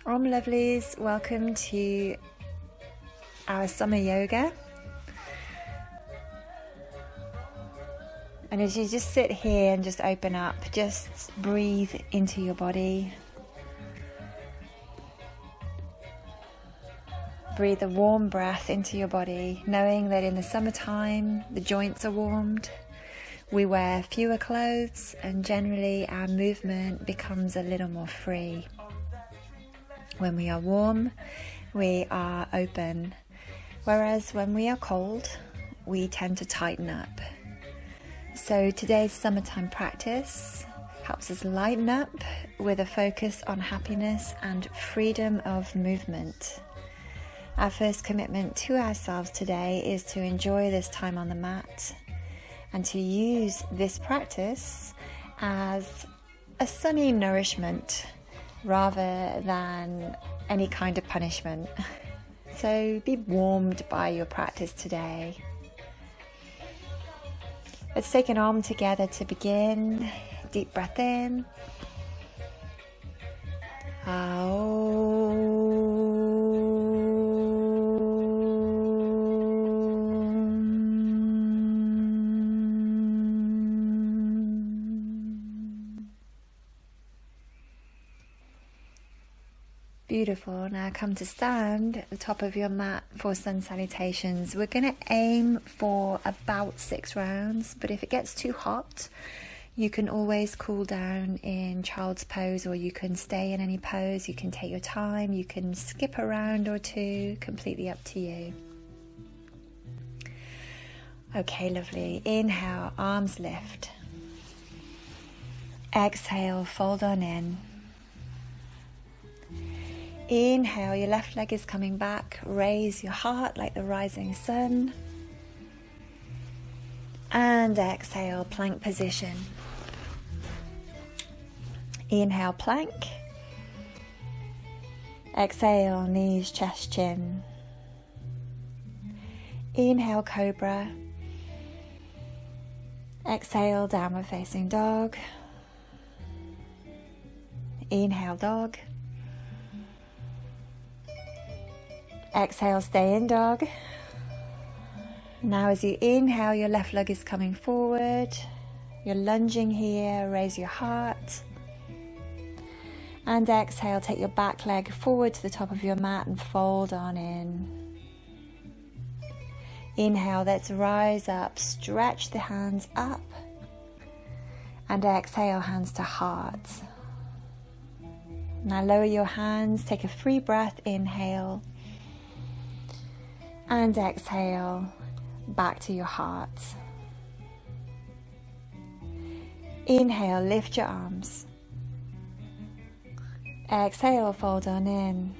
Lovelies, welcome to our summer yoga. And as you just sit here and just open up, just breathe into your body. Breathe a warm breath into your body, knowing that in the summertime the joints are warmed. We wear fewer clothes and generally our movement becomes a little more free. When we are warm, we are open, whereas when we are cold, we tend to tighten up. So today's summertime practice helps us lighten up with a focus on happiness and freedom of movement. Our first commitment to ourselves today is to enjoy this time on the mat and to use this practice as a sunny nourishment rather than any kind of punishment. So be warmed by your practice today. Let's take an arm together to begin. Deep breath in. Beautiful. Now come to stand at the top of your mat for sun salutations. We're going to aim for about 6 rounds, but if it gets too hot, you can always cool down in child's pose, or you can stay in any pose. You can take your time. You can skip a round or two, completely up to you. Okay, lovely. Inhale, arms lift. Exhale, fold on in. Inhale, your left leg is coming back. Raise your heart like the rising sun. And exhale, plank position. Inhale, plank. Exhale, knees, chest, chin. Inhale, cobra. Exhale, downward facing dog. Inhale, dog. Exhale, stay in dog. Now as you inhale, your left leg is coming forward. You're lunging here, raise your heart. And exhale, take your back leg forward to the top of your mat and fold on in. Inhale, let's rise up, stretch the hands up. And exhale, hands to heart. Now lower your hands, take a free breath, inhale. And exhale, back to your heart. Inhale, lift your arms. Exhale, fold on in.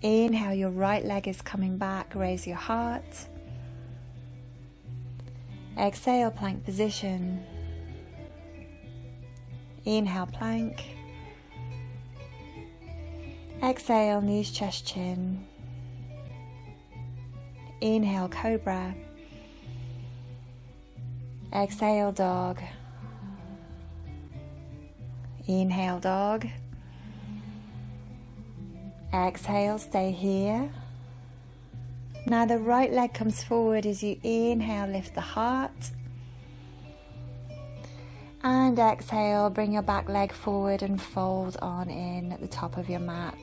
Inhale, your right leg is coming back, raise your heart. Exhale, plank position. Inhale, plank. Exhale, knees, chest, chin. Inhale, cobra. Exhale, dog. Inhale, dog. Exhale, stay here. Now the right leg comes forward as you inhale, lift the heart. And exhale, bring your back leg forward and fold on in at the top of your mat.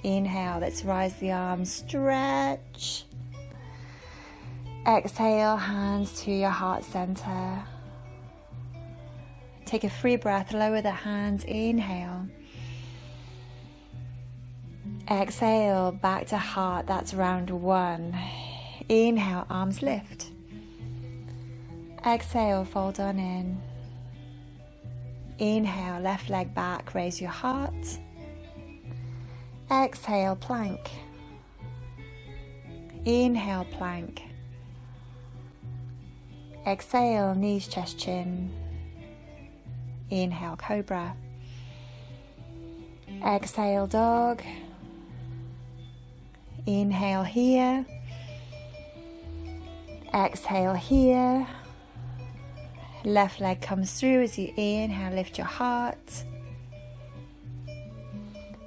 Inhale, let's rise the arms, stretch. Exhale, hands to your heart center. Take a free breath, lower the hands, inhale. Exhale, back to heart, that's round 1. Inhale, arms lift. Exhale, fold on in. Inhale, left leg back, raise your heart. Exhale, plank. Inhale, plank. Exhale, knees, chest, chin. Inhale, cobra. Exhale, dog. Inhale here. Exhale here. Left leg comes through as you inhale, lift your heart.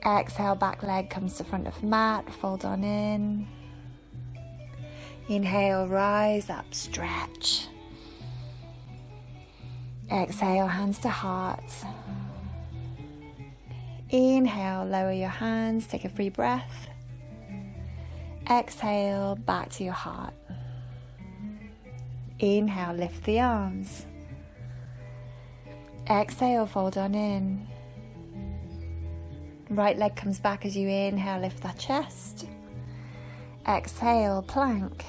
Exhale, back leg comes to front of mat, fold on in. Inhale, rise up, stretch. Exhale, hands to heart. Inhale, lower your hands, take a free breath. Exhale, back to your heart. Inhale, lift the arms. Exhale, fold on in. Right leg comes back as you inhale, lift that chest. Exhale, plank.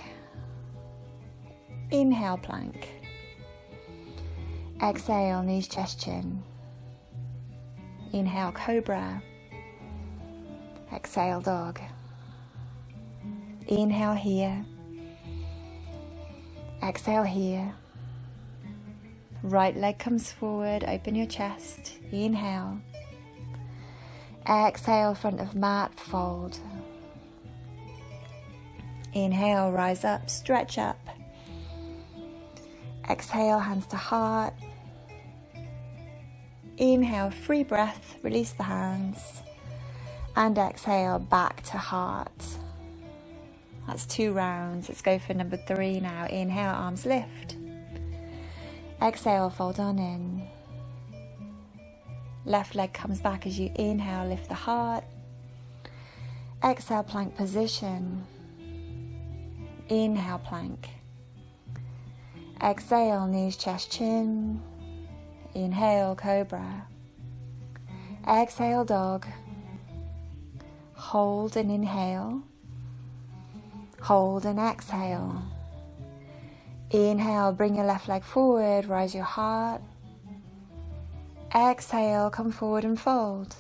Inhale, plank. Exhale, knees, chest, chin. Inhale, cobra. Exhale, dog. Inhale here. Exhale here. Right leg comes forward, open your chest. Inhale. Exhale, front of mat, fold. Inhale, rise up, stretch up. Exhale, hands to heart. Inhale, free breath, release the hands. And exhale, back to heart. That's 2 rounds. Let's go for number 3 now. Inhale, arms lift. Exhale, fold on in. Left leg comes back as you inhale, lift the heart. Exhale, plank position. Inhale, plank. Exhale, knees, chest, chin. Inhale, cobra. Exhale, dog. Hold and inhale. Hold and exhale. Inhale, bring your left leg forward, rise your heart. Exhale, come forward and fold.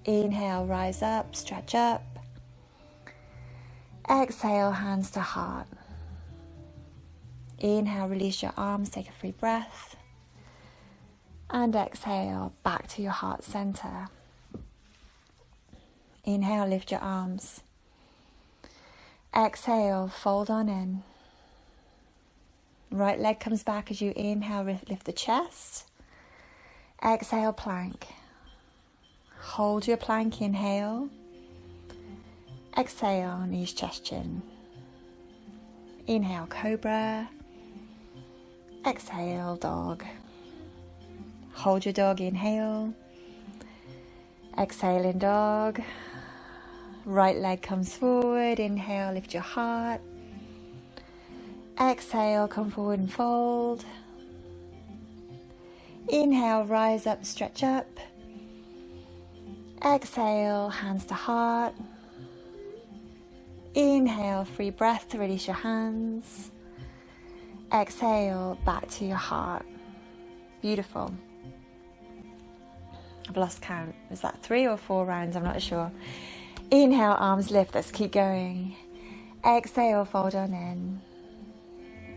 Inhale, rise up, stretch up. Exhale, hands to heart. Inhale, release your arms, take a free breath. And exhale, back to your heart center. Inhale, lift your arms. Exhale, fold on in. Right leg comes back as you inhale, lift the chest. Exhale, plank. Hold your plank, inhale. Exhale, knees, chest, chin. Inhale, cobra. Exhale, dog. Hold your dog, inhale. Exhale in dog. Right leg comes forward, inhale, lift your heart. Exhale, come forward and fold. Inhale, rise up, stretch up. Exhale, hands to heart. Inhale, free breath to release your hands. Exhale, back to your heart. Beautiful. I've lost count. Was that 3 or 4 rounds? I'm not sure. Inhale, arms lift. Let's keep going. Exhale, fold on in.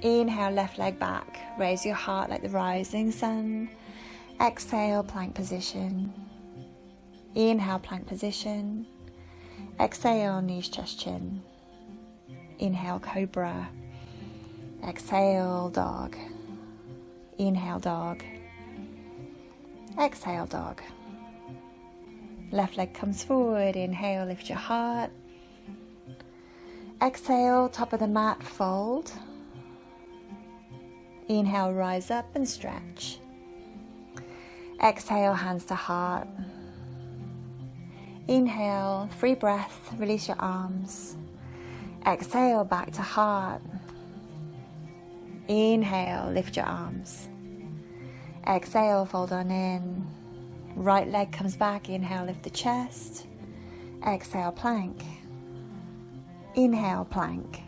Inhale, left leg back. Raise your heart like the rising sun. Exhale, plank position. Inhale, plank position. Exhale, knees, chest, chin. Inhale, cobra. Exhale, dog. Inhale, dog. Exhale, dog. Left leg comes forward. Inhale, lift your heart. Exhale, top of the mat, fold. Inhale, rise up and stretch. Exhale, hands to heart. Inhale, free breath, release your arms. Exhale, back to heart. Inhale, lift your arms. Exhale, fold on in. Right leg comes back, inhale, lift the chest. Exhale, plank. Inhale, plank.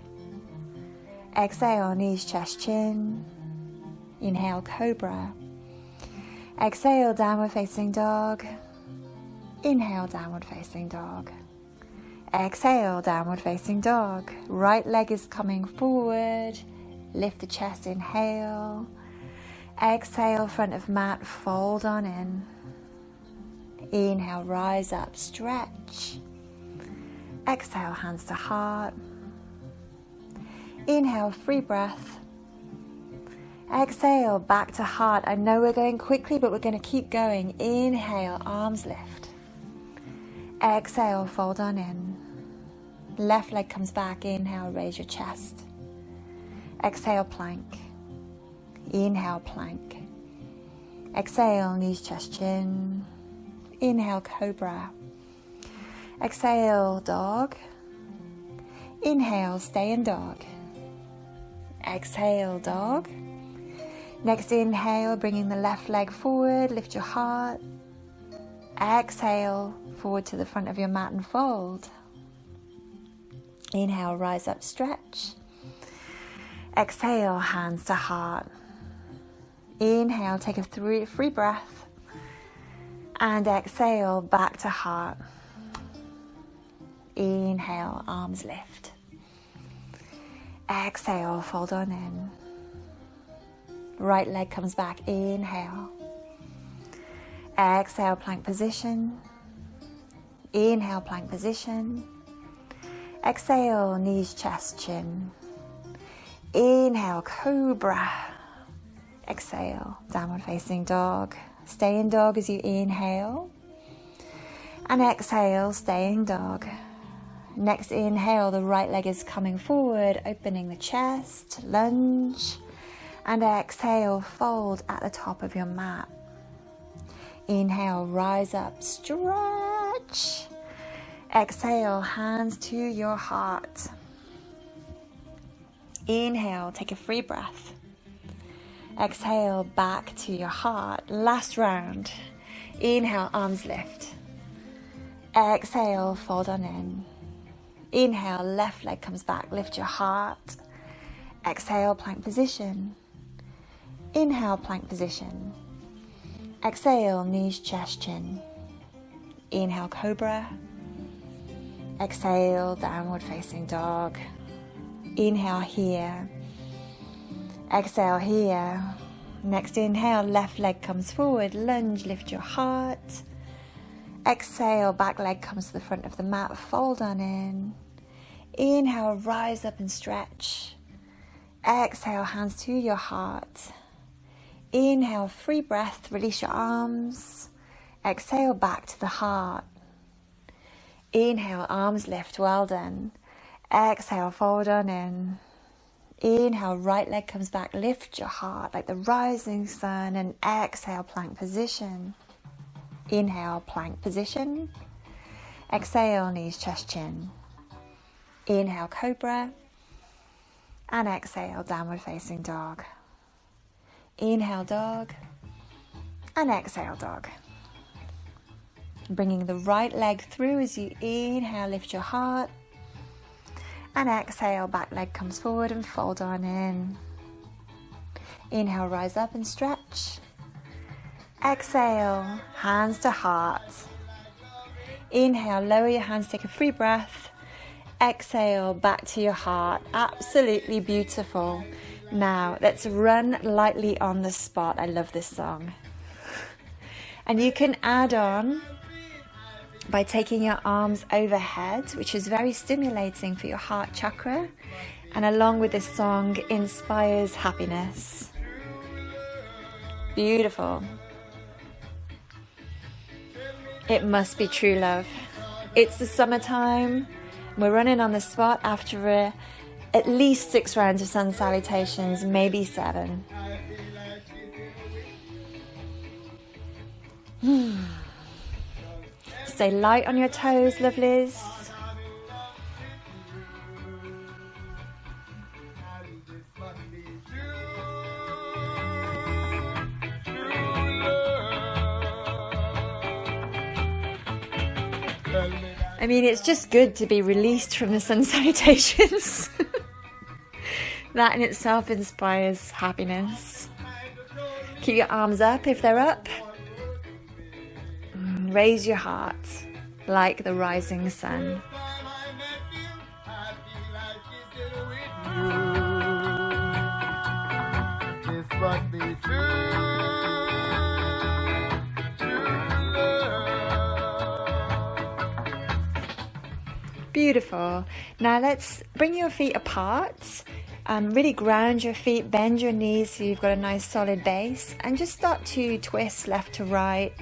Exhale, knees, chest, chin. Inhale, cobra. Exhale, downward facing dog. Inhale, downward facing dog. Exhale, downward facing dog. Right leg is coming forward. Lift the chest, inhale. Exhale, front of mat, fold on in. Inhale, rise up, stretch. Exhale, hands to heart. Inhale, free breath. Exhale, back to heart. I know we're going quickly, but we're going to keep going. Inhale, arms lift. Exhale, fold on in. Left leg comes back. Inhale, raise your chest. Exhale, plank. Inhale, plank. Exhale, knees, chest, chin. Inhale, cobra. Exhale, dog. Inhale, stay in dog. Exhale, dog. Next inhale, bringing the left leg forward, lift your heart. Exhale, forward to the front of your mat and fold. Inhale, rise up, stretch. Exhale, hands to heart. Inhale, take a free breath. And exhale, back to heart. Inhale, arms lift. Exhale, fold on in. Right leg comes back, inhale. Exhale, plank position. Inhale, plank position. Exhale, knees, chest, chin. Inhale, cobra. Exhale, downward facing dog. Stay in dog as you inhale. And exhale, staying dog. Next inhale, the right leg is coming forward, opening the chest, lunge. And exhale, fold at the top of your mat. Inhale, rise up, stretch. Exhale, hands to your heart. Inhale, take a free breath. Exhale, back to your heart. Last round. Inhale, arms lift. Exhale, fold on in. Inhale, left leg comes back, lift your heart. Exhale, plank position. Inhale, plank position. Exhale, knees, chest, chin. Inhale, cobra. Exhale, downward facing dog. Inhale here. Exhale here. Next inhale, left leg comes forward, lunge, lift your heart. Exhale, back leg comes to the front of the mat, fold on in. Inhale, rise up and stretch. Exhale, hands to your heart. Inhale, free breath, release your arms. Exhale, back to the heart. Inhale, arms lift, well done. Exhale, fold on in. Inhale, right leg comes back, lift your heart like the rising sun, and exhale, plank position. Inhale, plank position. Exhale, knees, chest, chin. Inhale, cobra. And exhale, downward facing dog. Inhale, dog. And exhale, dog. Bringing the right leg through as you inhale, lift your heart. And exhale, back leg comes forward and fold on in. Inhale, rise up and stretch. Exhale, hands to heart. Inhale, lower your hands, take a free breath. Exhale, back to your heart. Absolutely beautiful. Now, let's run lightly on the spot. I love this song. And you can add on by taking your arms overhead, which is very stimulating for your heart chakra. And along with this song, inspires happiness. Beautiful. It must be true love. It's the summertime. We're running on the spot after at least 6 rounds of sun salutations, maybe 7. Stay light on your toes, lovelies. I mean, it's just good to be released from the sun salutations. That in itself inspires happiness. Keep your arms up if they're up. Raise your heart like the rising sun. Beautiful. Now let's bring your feet apart. Really ground your feet, bend your knees so you've got a nice solid base, and just start to twist left to right.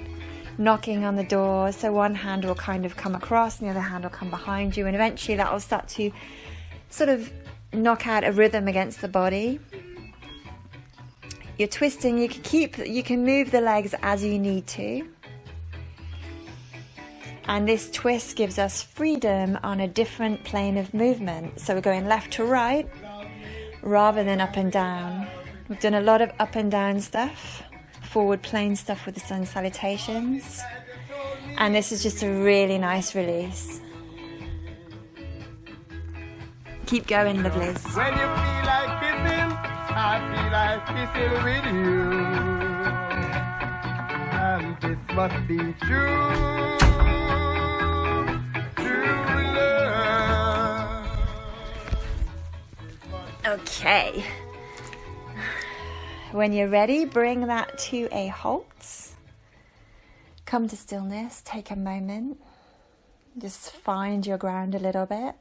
knocking on the door. So one hand will kind of come across and the other hand will come behind you, and eventually that will start to sort of knock out a rhythm against the body. You're twisting, you can move the legs as you need to. And this twist gives us freedom on a different plane of movement. So we're going left to right rather than up and down. We've done a lot of up and down stuff, forward plane stuff with the sun salutations. And this is just a really nice release. Keep going, lovelies. When you feel like kissing, I feel like kissing with you. And this must be true. True love. Okay. When you're ready, bring that to a halt. Come to stillness, take a moment. Just find your ground a little bit.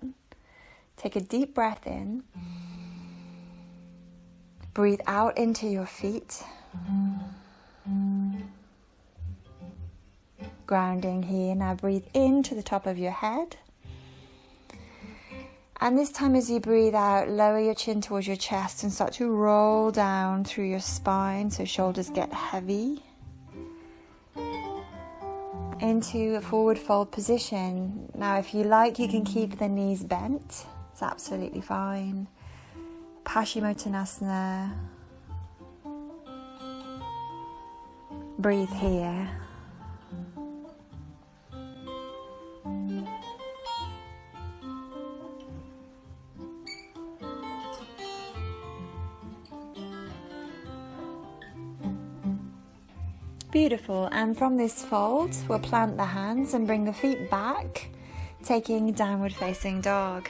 Take a deep breath in. Breathe out into your feet. Grounding here. Now breathe into the top of your head. And this time as you breathe out, lower your chin towards your chest and start to roll down through your spine so shoulders get heavy. Into a forward fold position. Now if you like, you can keep the knees bent. It's absolutely fine. Paschimottanasana. Breathe here. Beautiful. And from this fold, we'll plant the hands and bring the feet back, taking downward facing dog.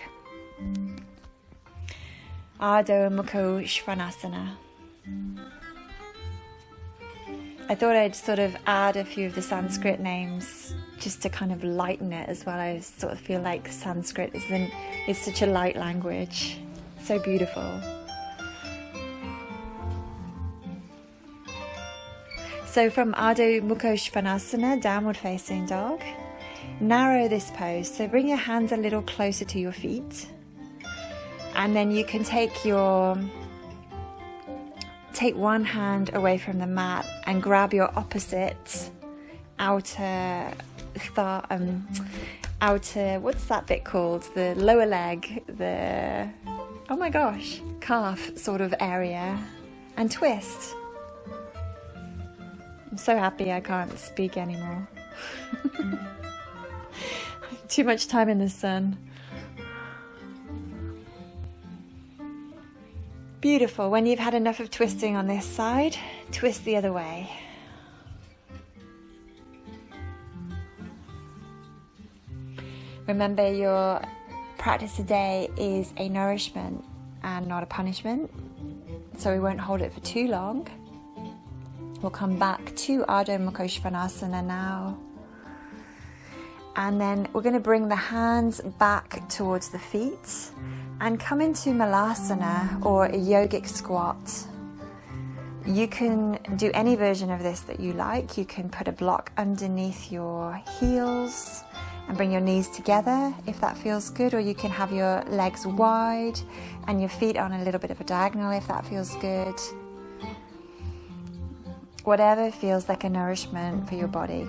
Ardha Mukha Svanasana. I thought I'd sort of add a few of the Sanskrit names just to kind of lighten it as well. I sort of feel like Sanskrit is such a light language. So beautiful. So from Ardha Mukha Svanasana, downward facing dog, narrow this pose. So bring your hands a little closer to your feet. And then you can take one hand away from the mat and grab your opposite outer, what's that bit called? The lower leg, oh my gosh, calf sort of area, and twist. I'm so happy I can't speak anymore. Too much time in the sun. Beautiful. When you've had enough of twisting on this side, twist the other way. Remember, your practice today is a nourishment and not a punishment, so we won't hold it for too long. We'll come back to Ardha Mukha Svanasana now. And then we're going to bring the hands back towards the feet and come into Malasana, or a yogic squat. You can do any version of this that you like. You can put a block underneath your heels and bring your knees together if that feels good, or you can have your legs wide and your feet on a little bit of a diagonal if that feels good. Whatever feels like a nourishment for your body.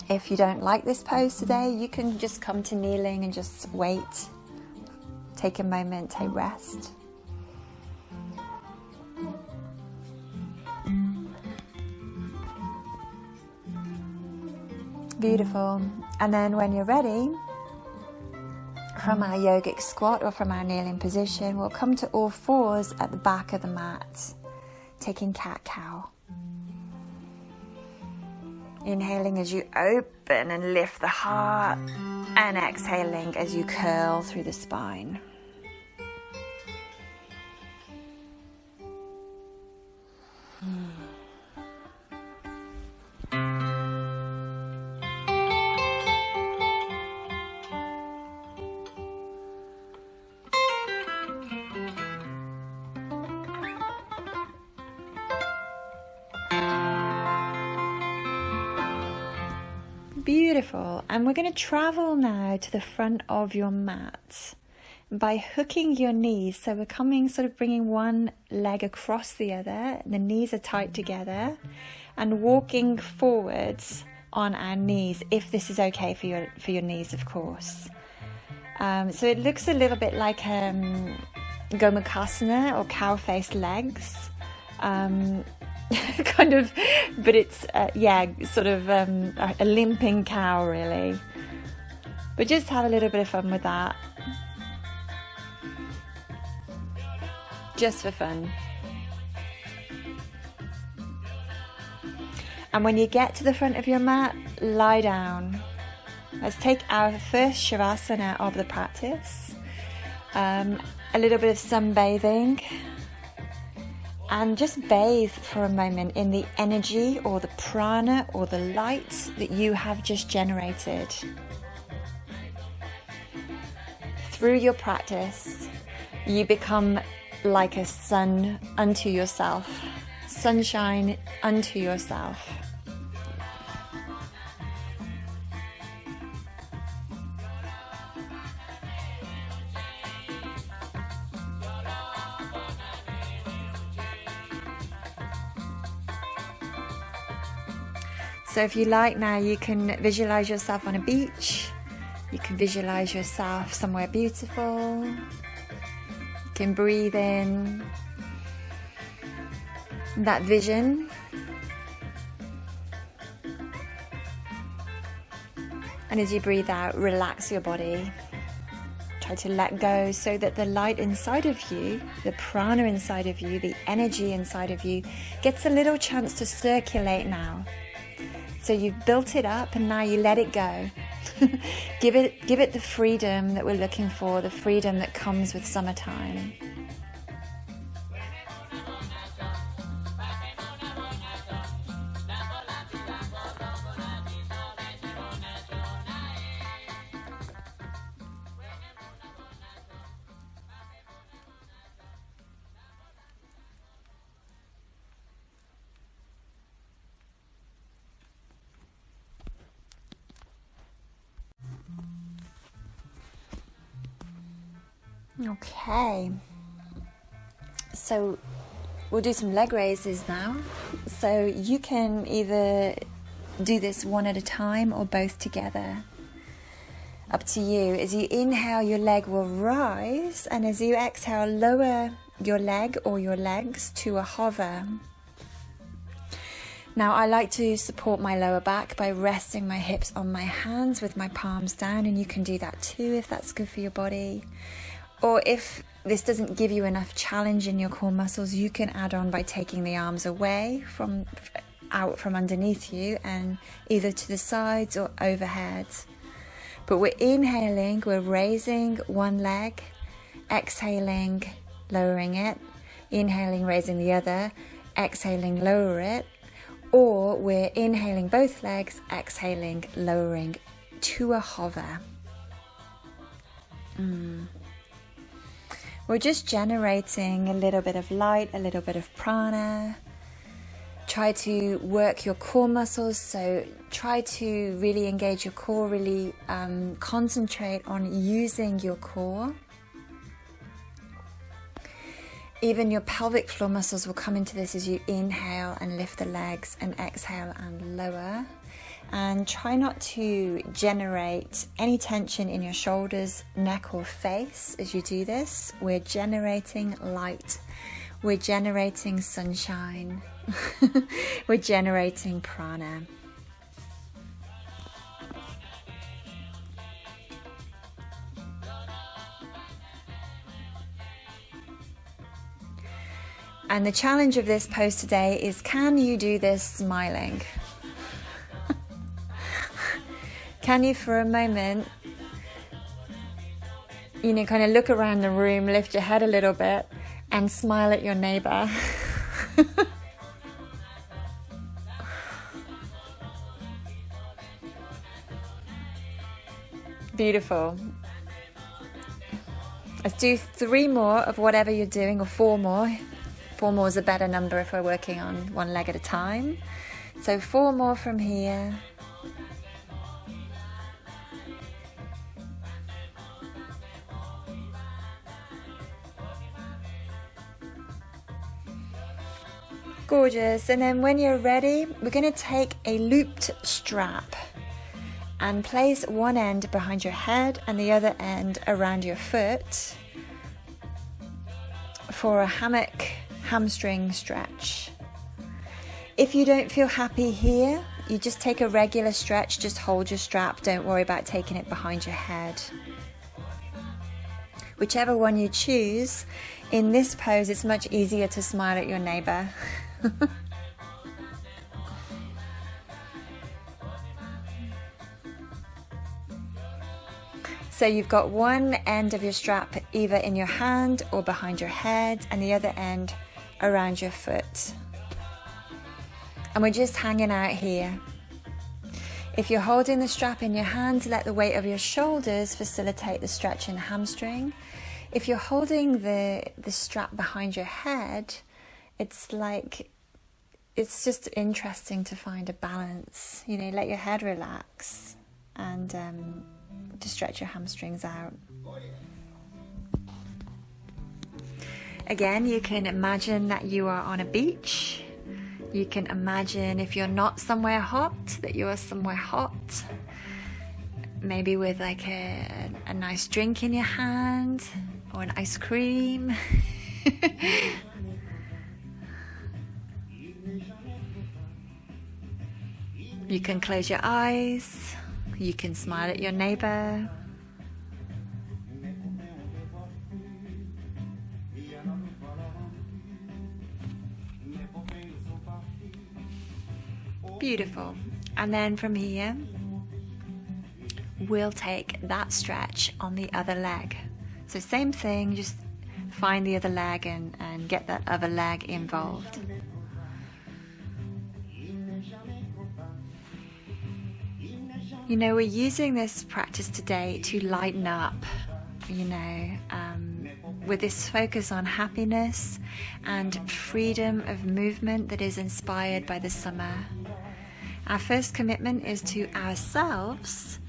If you don't like this pose today, you can just come to kneeling and just wait. Take a moment, take rest. Beautiful. And then when you're ready, from our yogic squat or from our kneeling position, we'll come to all fours at the back of the mat, taking cat-cow. Inhaling as you open and lift the heart, and exhaling as you curl through the spine. Beautiful. And we're going to travel now to the front of your mat by hooking your knees. So we're coming, sort of bringing one leg across the other. The knees are tight together, and walking forwards on our knees, if this is okay for your knees, of course. So it looks a little bit like Gomukhasana or cow-faced legs. Kind of, but it's sort of a limping cow, really. But just have a little bit of fun with that, just for fun. And when you get to the front of your mat, lie down. Let's take our first shavasana of the practice. A little bit of sunbathing. And just bathe for a moment in the energy or the prana or the light that you have just generated. Through your practice, you become like a sun unto yourself, sunshine unto yourself. So if you like now, you can visualize yourself on a beach. You can visualize yourself somewhere beautiful. You can breathe in that vision. And as you breathe out, relax your body. Try to let go so that the light inside of you, the prana inside of you, the energy inside of you gets a little chance to circulate now. So you've built it up and now you let it go. Give it the freedom that we're looking for, the freedom that comes with summertime. Okay, so we'll do some leg raises now. So you can either do this one at a time or both together. Up to you. As you inhale, your leg will rise, and as you exhale, lower your leg or your legs to a hover. Now I like to support my lower back by resting my hips on my hands with my palms down, and you can do that too if that's good for your body. Or if this doesn't give you enough challenge in your core muscles, you can add on by taking the arms away out from underneath you and either to the sides or overhead. But we're inhaling, we're raising one leg, exhaling, lowering it, inhaling, raising the other, exhaling, lower it, or we're inhaling both legs, exhaling, lowering to a hover. We're just generating a little bit of light, a little bit of prana. Try to work your core muscles, so try to really engage your core, really concentrate on using your core. Even your pelvic floor muscles will come into this as you inhale and lift the legs and exhale and lower. And try not to generate any tension in your shoulders, neck or face as you do this. We're generating light. We're generating sunshine. We're generating prana. And the challenge of this pose today is, can you do this smiling? Can you for a moment, kind of look around the room, lift your head a little bit and smile at your neighbor? Beautiful. Let's do 3 more of whatever you're doing, or 4 more. 4 more is a better number if we're working on one leg at a time. So 4 more from here. Gorgeous. And then when you're ready, we're going to take a looped strap and place one end behind your head and the other end around your foot for a hamstring stretch. If you don't feel happy here, you just take a regular stretch, just hold your strap, don't worry about taking it behind your head. Whichever one you choose, in this pose it's much easier to smile at your neighbor. So you've got one end of your strap either in your hand or behind your head and the other end around your foot. And we're just hanging out here. If you're holding the strap in your hands, let the weight of your shoulders facilitate the stretch in the hamstring. If you're holding the strap behind your head, it's just interesting to find a balance. You know, let your head relax and to stretch your hamstrings out. Again, you can imagine that you are on a beach. You can imagine if you're not somewhere hot, that you are somewhere hot. Maybe with like a nice drink in your hand or an ice cream. You can close your eyes. You can smile at your neighbor. Beautiful. And then from here, we'll take that stretch on the other leg. So same thing, just find the other leg and get that other leg involved. You know, we're using this practice today to lighten up, you know, with this focus on happiness and freedom of movement that is inspired by the summer. Our first commitment is to ourselves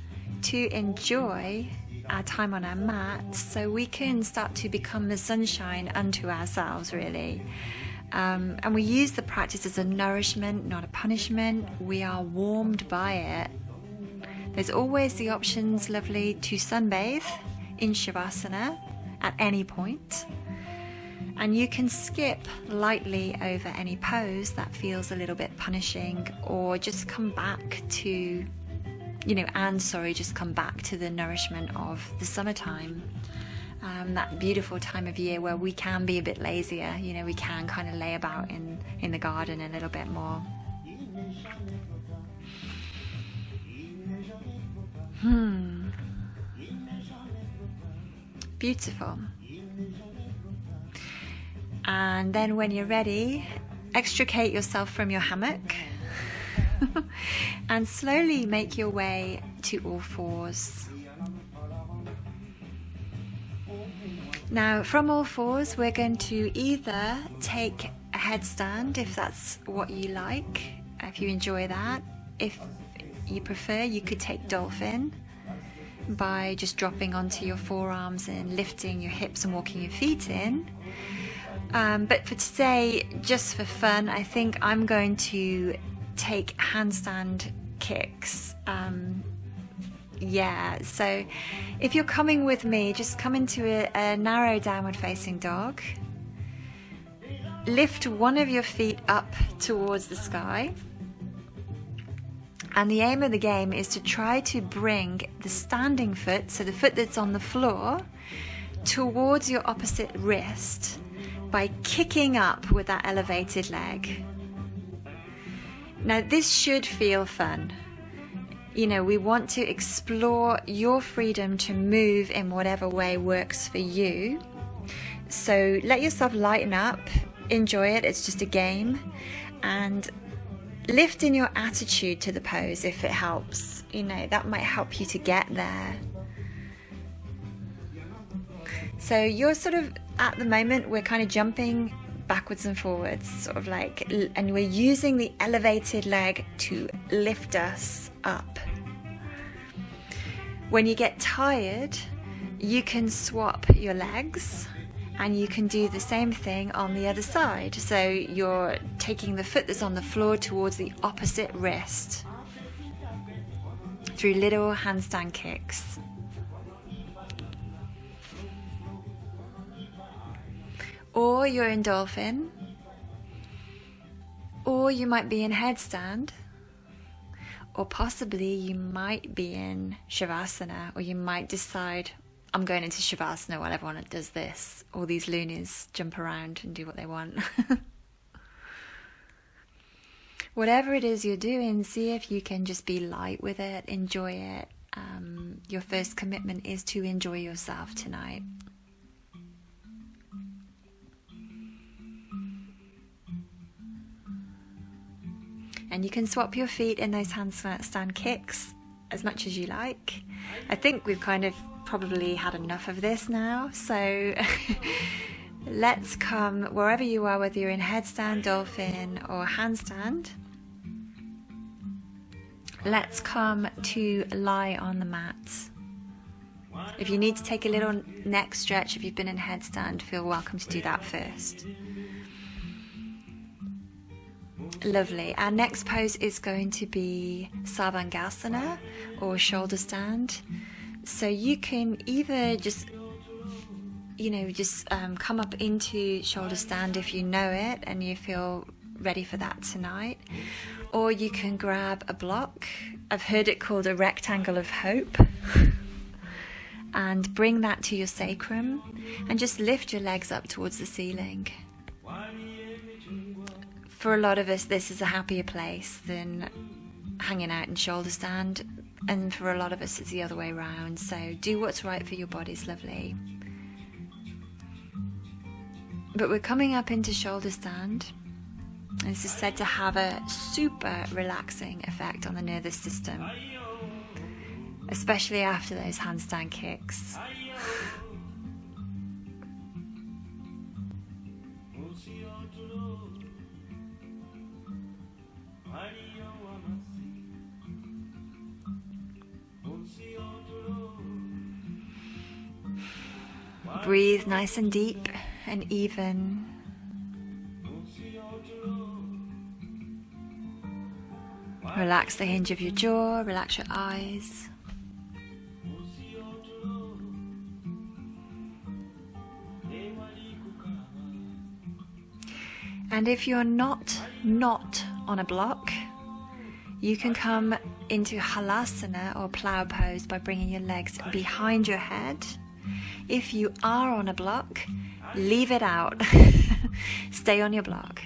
to enjoy our time on our mat so we can start to become the sunshine unto ourselves, really. And we use the practice as a nourishment, not a punishment. We are warmed by it. There's always the options, lovely, to sunbathe in shavasana at any point. And you can skip lightly over any pose that feels a little bit punishing, or just come back to, just come back to the nourishment of the summertime. That beautiful time of year where we can be a bit lazier, you know, we can kind of lay about in the garden a little bit more. Beautiful. And then when you're ready, extricate yourself from your hammock and slowly make your way to all fours. Now, from all fours, we're going to either take a headstand if that's what you like, if you enjoy that. If you prefer, you could take dolphin by just dropping onto your forearms and lifting your hips and walking your feet in. But for today, just for fun, I think I'm going to take handstand kicks. So if you're coming with me, just come into a narrow downward facing dog. Lift one of your feet up towards the sky. And the aim of the game is to try to bring the standing foot, so the foot that's on the floor, towards your opposite wrist by kicking up with that elevated leg. Now, this should feel fun. You know, we want to explore your freedom to move in whatever way works for you. So let yourself lighten up, enjoy it, it's just a game, and lift in your attitude to the pose if it helps. You know, that might help you to get there. So you're sort of, at the moment, we're kind of jumping backwards and forwards, sort of like, and we're using the elevated leg to lift us up. When you get tired, you can swap your legs And you can do the same thing on the other side. So you're taking the foot that's on the floor towards the opposite wrist through little handstand kicks. Or you're in dolphin, or you might be in headstand, or possibly you might be in shavasana, or you might decide, I'm going into shavasana while everyone does this. All these loonies jump around and do what they want. Whatever it is you're doing, see if you can just be light with it, enjoy it. Your first commitment is to enjoy yourself tonight. And you can swap your feet in those handstand kicks as much as you like. I think we've kind of probably had enough of this now. So let's come wherever you are, whether you're in headstand, dolphin or handstand. Let's come to lie on the mat. If you need to take a little neck stretch, if you've been in headstand, feel welcome to do that first. Lovely. Our next pose is going to be Sarvangasana or shoulder stand. So you can either just come up into shoulder stand if you know it and you feel ready for that tonight. Or you can grab a block. I've heard it called a rectangle of hope. And bring that to your sacrum and just lift your legs up towards the ceiling. For a lot of us, this is a happier place than hanging out in shoulder stand, and for a lot of us, it's the other way around. So do what's right for your body's lovely. But we're coming up into shoulder stand, and this is said to have a super relaxing effect on the nervous system, especially after those handstand kicks. Breathe nice and deep and even. Relax the hinge of your jaw, relax your eyes. And if you're not on a block, you can come into halasana or plow pose by bringing your legs behind your head. If you are on a block, leave it out. Stay on your block.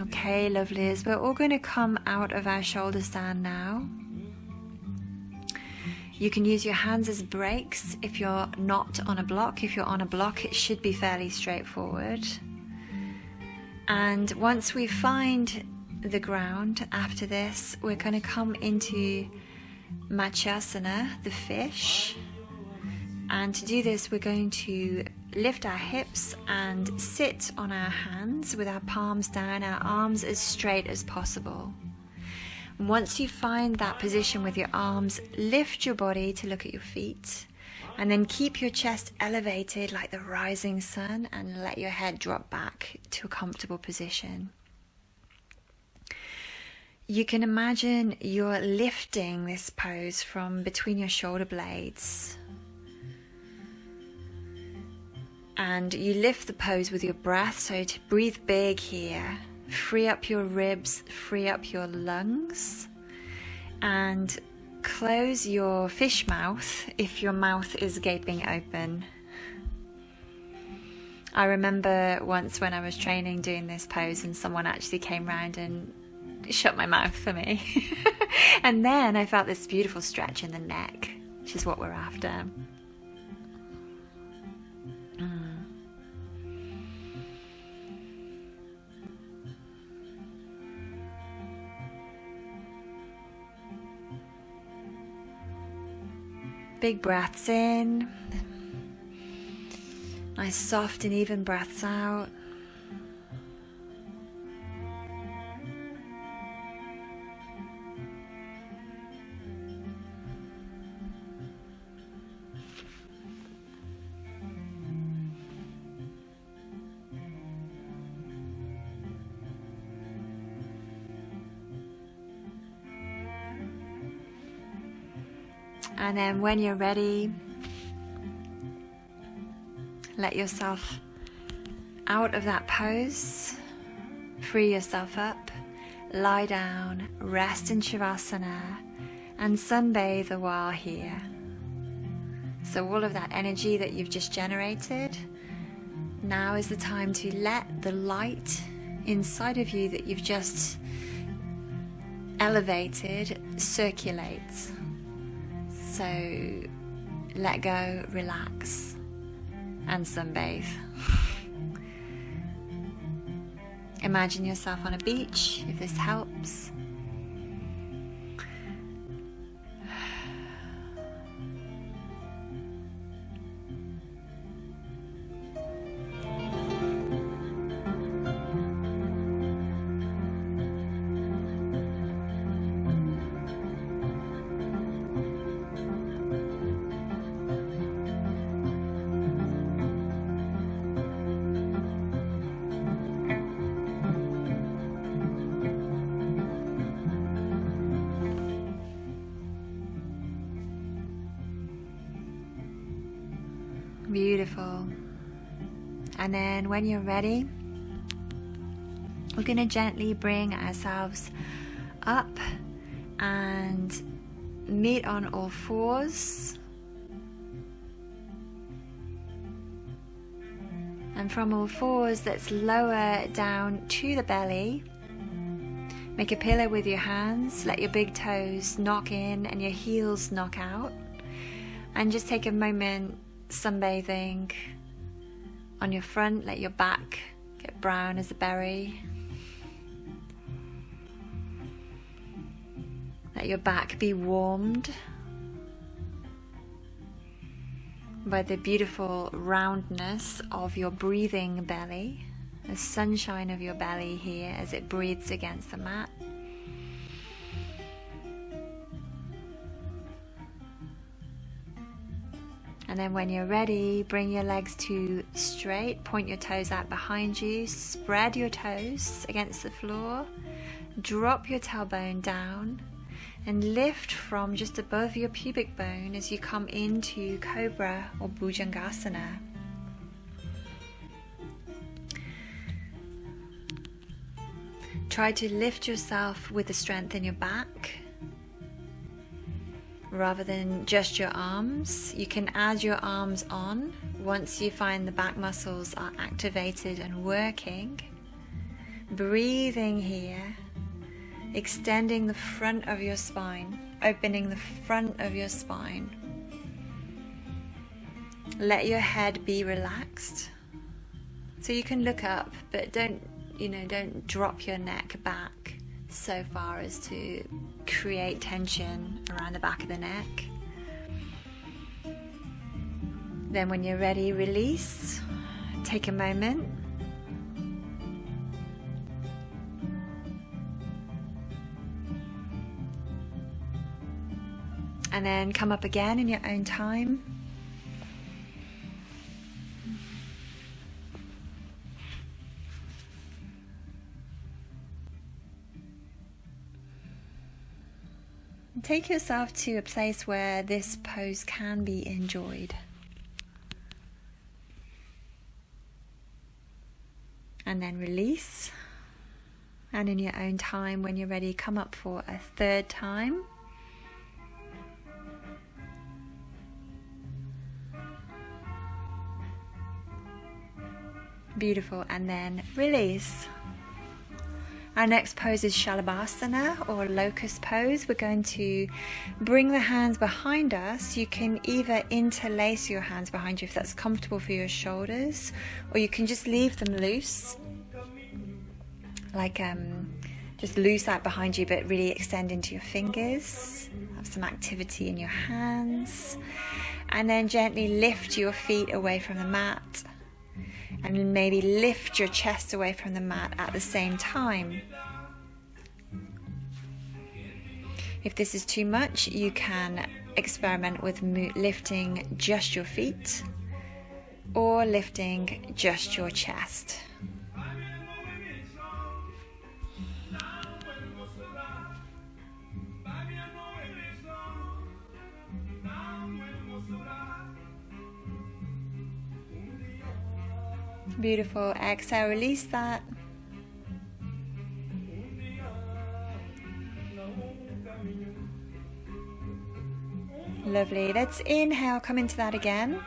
Okay, lovelies, we're all going to come out of our shoulder stand now. You can use your hands as brakes if you're not on a block. If you're on a block, it should be fairly straightforward. And once we find the ground after this, we're going to come into Matsyasana, the fish. And to do this, we're going to lift our hips and sit on our hands with our palms down, our arms as straight as possible. And once you find that position with your arms, lift your body to look at your feet, and then keep your chest elevated like the rising sun and let your head drop back to a comfortable position. You can imagine you're lifting this pose from between your shoulder blades. And you lift the pose with your breath, so to breathe big here. Free up your ribs, free up your lungs, and close your fish mouth if your mouth is gaping open. I remember once when I was training doing this pose and someone actually came round and shut my mouth for me. And then I felt this beautiful stretch in the neck, which is what we're after. Big breaths in. Nice soft and even breaths out. And then when you're ready, let yourself out of that pose, free yourself up, lie down, rest in shavasana, and sunbathe a while here. So all of that energy that you've just generated, now is the time to let the light inside of you that you've just elevated circulate. So let go, relax, and sunbathe. Imagine yourself on a beach, if this helps. Beautiful. And then when you're ready, we're going to gently bring ourselves up and meet on all fours. And from all fours, let's lower down to the belly. Make a pillow with your hands. Let your big toes knock in and your heels knock out. And just take a moment sunbathing on your front. Let your back get brown as a berry. Let your back be warmed by the beautiful roundness of your breathing belly, the sunshine of your belly here as it breathes against the mat. And then when you're ready, bring your legs to straight, point your toes out behind you, spread your toes against the floor, drop your tailbone down, and lift from just above your pubic bone as you come into Cobra or Bhujangasana. Try to lift yourself with the strength in your back rather than just your arms. You can add your arms on once you find the back muscles are activated and working. Breathing here, extending the front of your spine, opening the front of your spine. Let your head be relaxed. So you can look up, but don't drop your neck back so far as to create tension around the back of the neck. Then when you're ready, release. Take a moment. And then come up again in your own time. Take yourself to a place where this pose can be enjoyed. And then release. And in your own time, when you're ready, come up for a third time. Beautiful. And then release. Our next pose is shavasana or locust pose. We're going to bring the hands behind us. You can either interlace your hands behind you if that's comfortable for your just leave them loose, like Just loose out behind you, but really extend into your fingers. Have some activity in your hands. And then gently lift your feet away from the mat. And maybe lift your chest away from the mat at the same time. If this is too much, you can experiment with lifting just your feet or lifting just your chest. Beautiful. Exhale, release that. Lovely. Let's inhale, come into that again.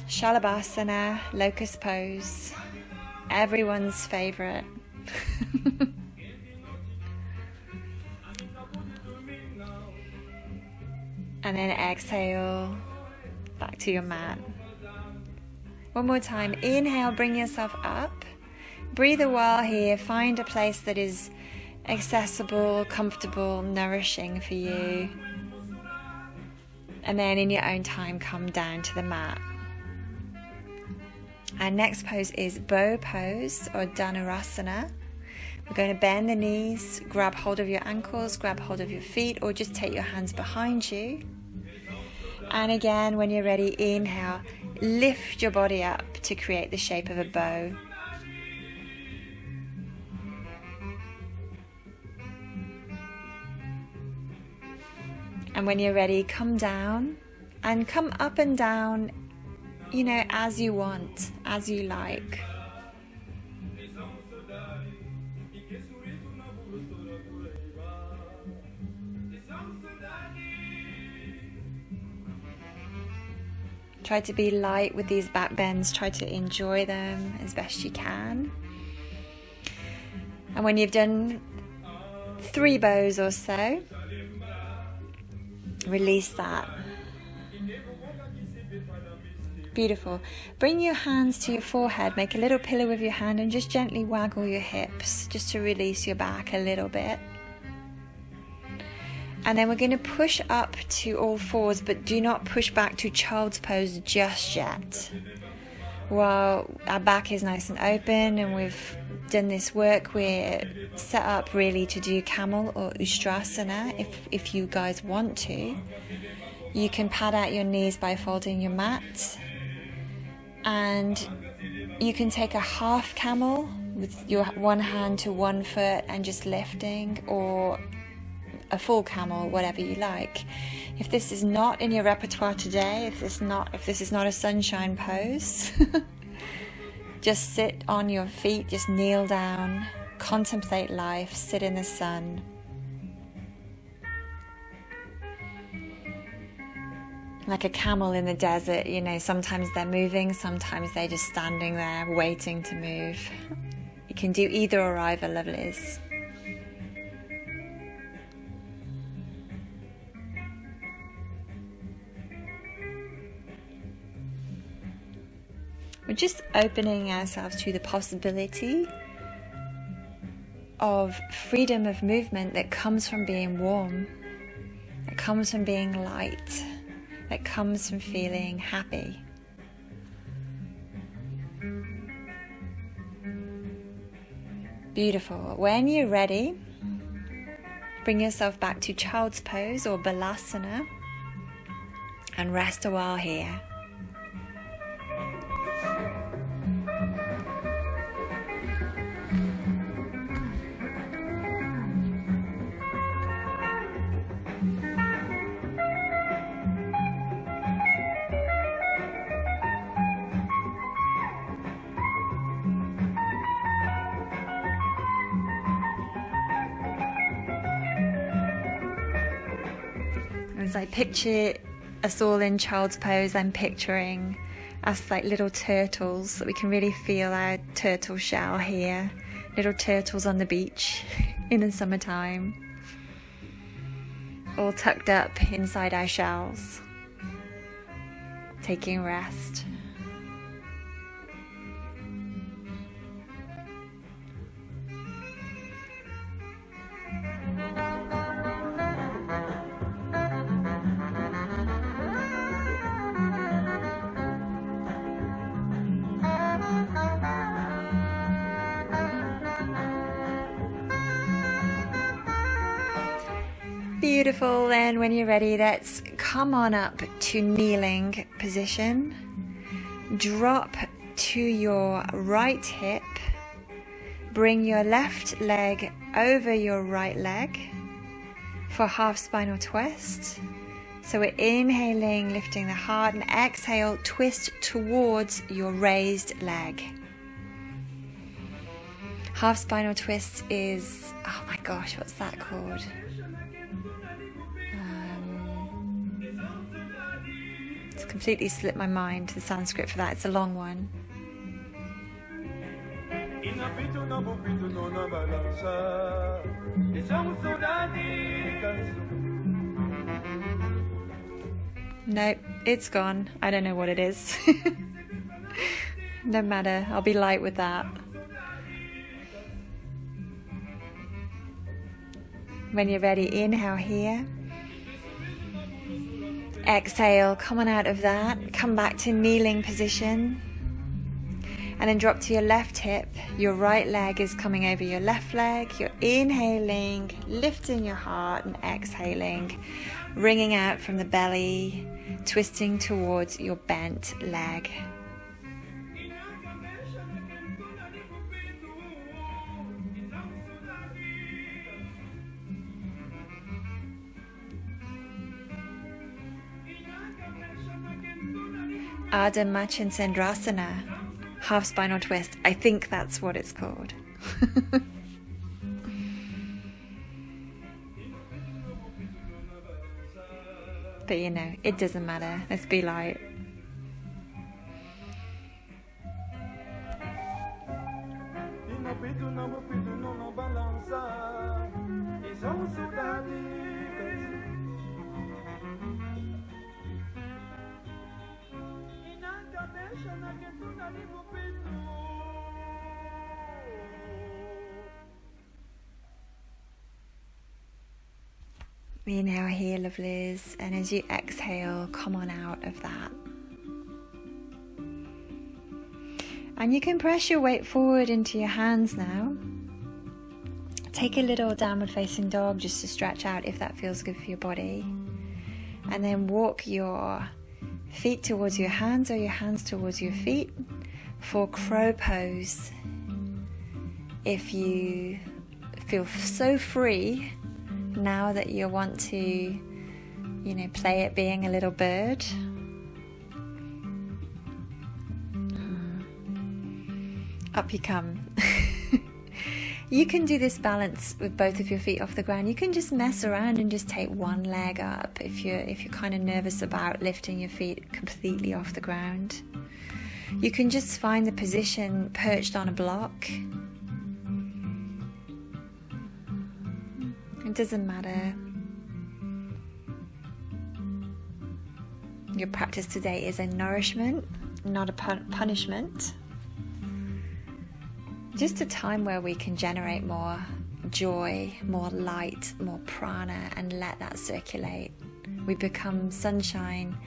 Shavasana, locust pose. Everyone's favorite. And then exhale, back to your mat. One more time. Inhale, bring yourself up. Breathe a while here. Find a place that is accessible, comfortable, nourishing for you. And then in your own time, come down to the mat. Our next pose is bow pose or dhanurasana. We're going to bend the knees, grab hold of your ankles, grab hold of your feet, or just take your hands behind you. And again, when you're ready, inhale, lift your body up to create the shape of a bow. And when you're ready, come down and come up and down, as you want, as you like. Try to be light with these back bends. Try to enjoy them as best you can. And when you've done 3 bows or so, release that. Beautiful. Bring your hands to your forehead. Make a little pillow with your hand and just gently waggle your hips just to release your back a little bit. And then we're going to push up to all fours, but do not push back to child's pose just yet. While our back is nice and open and we've done this work, we're set up really to do Camel or Ustrasana. If you guys want to, you can pad out your knees by folding your mat, and you can take a half Camel with your one hand to one foot and just lifting, or a full Camel, whatever you like. If this is not in your repertoire today, if this is not a sunshine pose, just sit on your feet, just kneel down, contemplate life, sit in the sun. Like a camel in the desert, sometimes they're moving, sometimes they're just standing there waiting to move. You can do either or either, lovelies. We're just opening ourselves to the possibility of freedom of movement that comes from being warm, that comes from being light, that comes from feeling happy. Beautiful. When you're ready, bring yourself back to child's pose or balasana and rest a while here. As I picture us all in child's pose, I'm picturing us like little turtles, that we can really feel our turtle shell here. Little turtles on the beach in the summertime, all tucked up inside our shells, taking rest. Beautiful. Then when you're ready, let's come on up to kneeling position. Drop to your right hip. Bring your left leg over your right leg for half spinal twist. So we're inhaling, lifting the heart, and exhale, twist towards your raised leg. Half spinal twist is, oh my gosh, what's that called? It's completely slipped my mind, the Sanskrit for that. It's a long one. Nope, it's gone. I don't know what it is. No matter, I'll be light with that. When you're ready, inhale here. Exhale, come on out of that. Come back to kneeling position. And then drop to your left hip. Your right leg is coming over your left leg. You're inhaling, lifting your heart, and exhaling, wringing out from the belly, twisting towards your bent leg. Ardha Matsyendrasana, half spinal twist. I think that's what it's called. But you know, it doesn't matter. Let's be light. Inhale here, lovelies, and as you exhale, come on out of that. And you can press your weight forward into your hands now. Take a little downward facing dog just to stretch out if that feels good for your body. And then walk your feet towards your hands or your hands towards your feet for crow pose. If you feel so free now that you want to, play at being a little bird. Up you come. You can do this balance with both of your feet off the ground. You can just mess around and just take one leg up if you're kind of nervous about lifting your feet completely off the ground. You can just find the position perched on a block. It doesn't matter. Your practice today is a nourishment, not a punishment. Just a time where we can generate more joy, more light, more prana, and let that circulate. We become sunshine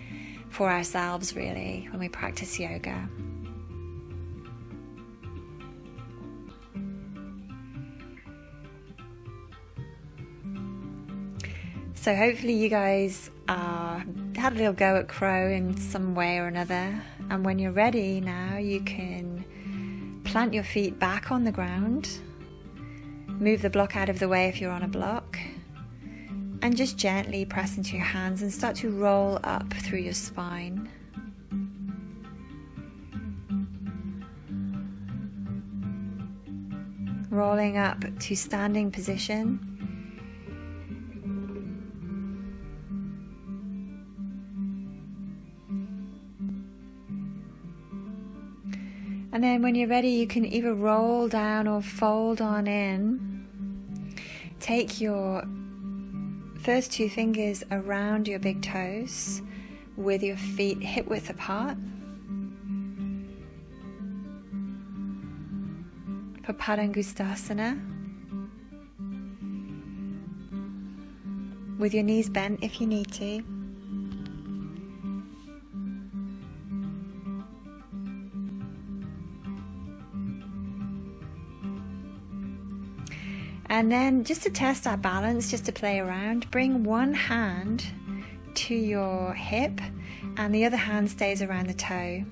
for ourselves, really, when we practice yoga. So hopefully you guys had a little go at crow in some way or another. And when you're ready now, you can plant your feet back on the ground. Move the block out of the way if you're on a block. And just gently press into your hands and start to roll up through your spine. Rolling up to standing position. And then when you're ready, you can either roll down or fold on in. Take your first two fingers around your big toes with your feet hip width apart. For Padangusthasana. With your knees bent if you need to. And then just to test our balance, just to play around, bring one hand to your hip and the other hand stays around the toe.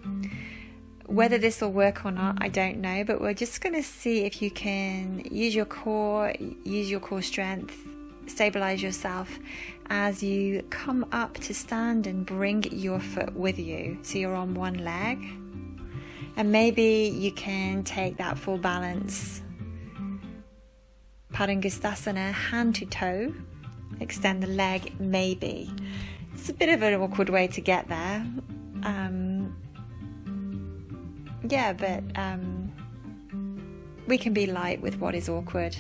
Whether this will work or not, I don't know, but we're just going to see if you can use your core strength, stabilize yourself as you come up to stand and bring your foot with you. So you're on one leg, and maybe you can take that full balance. Padangusthasana, hand to toe, extend the leg, maybe. It's a bit of an awkward way to get there. But we can be light with what is awkward.